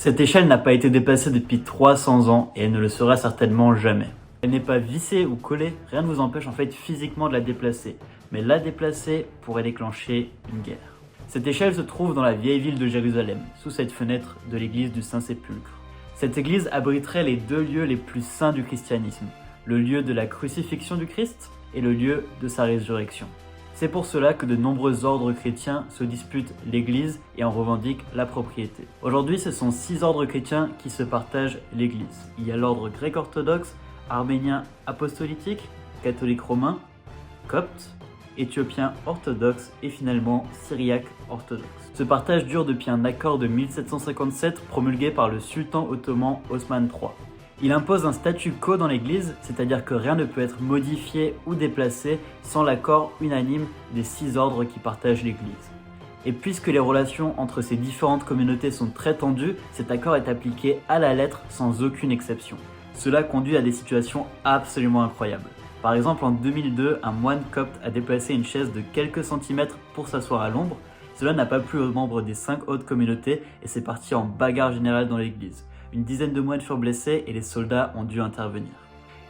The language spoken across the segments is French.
Cette échelle n'a pas été déplacée depuis 300 ans et elle ne le sera certainement jamais. Elle n'est pas vissée ou collée, rien ne vous empêche en fait physiquement de la déplacer. Mais la déplacer pourrait déclencher une guerre. Cette échelle se trouve dans la vieille ville de Jérusalem, sous cette fenêtre de l'église du Saint-Sépulcre. Cette église abriterait les deux lieux les plus saints du christianisme, le lieu de la crucifixion du Christ et le lieu de sa résurrection. C'est pour cela que de nombreux ordres chrétiens se disputent l'église et en revendiquent la propriété. Aujourd'hui, ce sont 6 ordres chrétiens qui se partagent l'église. Il y a l'ordre grec-orthodoxe, arménien apostolique, catholique romain, copte, éthiopien orthodoxe et finalement syriaque orthodoxe. Ce partage dure depuis un accord de 1757 promulgué par le sultan ottoman Osman III. Il impose un statu quo dans l'église, c'est-à-dire que rien ne peut être modifié ou déplacé sans l'accord unanime des 6 ordres qui partagent l'église. Et puisque les relations entre ces différentes communautés sont très tendues, cet accord est appliqué à la lettre sans aucune exception. Cela conduit à des situations absolument incroyables. Par exemple, en 2002, un moine copte a déplacé une chaise de quelques centimètres pour s'asseoir à l'ombre. Cela n'a pas plu aux membres des 5 autres communautés et c'est parti en bagarre générale dans l'église. Une dizaine de moines furent blessés et les soldats ont dû intervenir.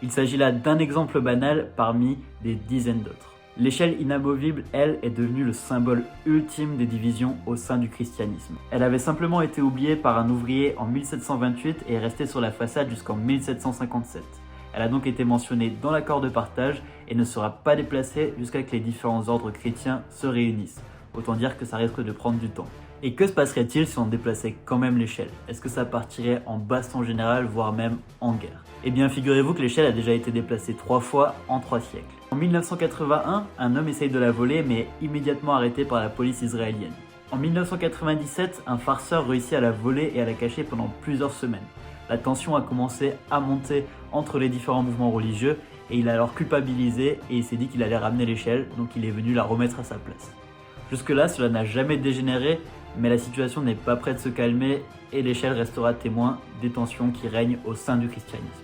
Il s'agit là d'un exemple banal parmi des dizaines d'autres. L'échelle inamovible, elle, est devenue le symbole ultime des divisions au sein du christianisme. Elle avait simplement été oubliée par un ouvrier en 1728 et est restée sur la façade jusqu'en 1757. Elle a donc été mentionnée dans l'accord de partage et ne sera pas déplacée jusqu'à ce que les différents ordres chrétiens se réunissent. Autant dire que ça risque de prendre du temps. Et que se passerait-il si on déplaçait quand même l'échelle? Est-ce que ça partirait en baston général, voire même en guerre? Eh bien, figurez-vous que l'échelle a déjà été déplacée 3 fois en 3 siècles. En 1981, un homme essaye de la voler mais est immédiatement arrêté par la police israélienne. En 1997, un farceur réussit à la voler et à la cacher pendant plusieurs semaines. La tension a commencé à monter entre les différents mouvements religieux et il a alors culpabilisé et il s'est dit qu'il allait ramener l'échelle, donc il est venu la remettre à sa place. Jusque-là, cela n'a jamais dégénéré, mais la situation n'est pas prête de se calmer et l'échelle restera témoin des tensions qui règnent au sein du christianisme.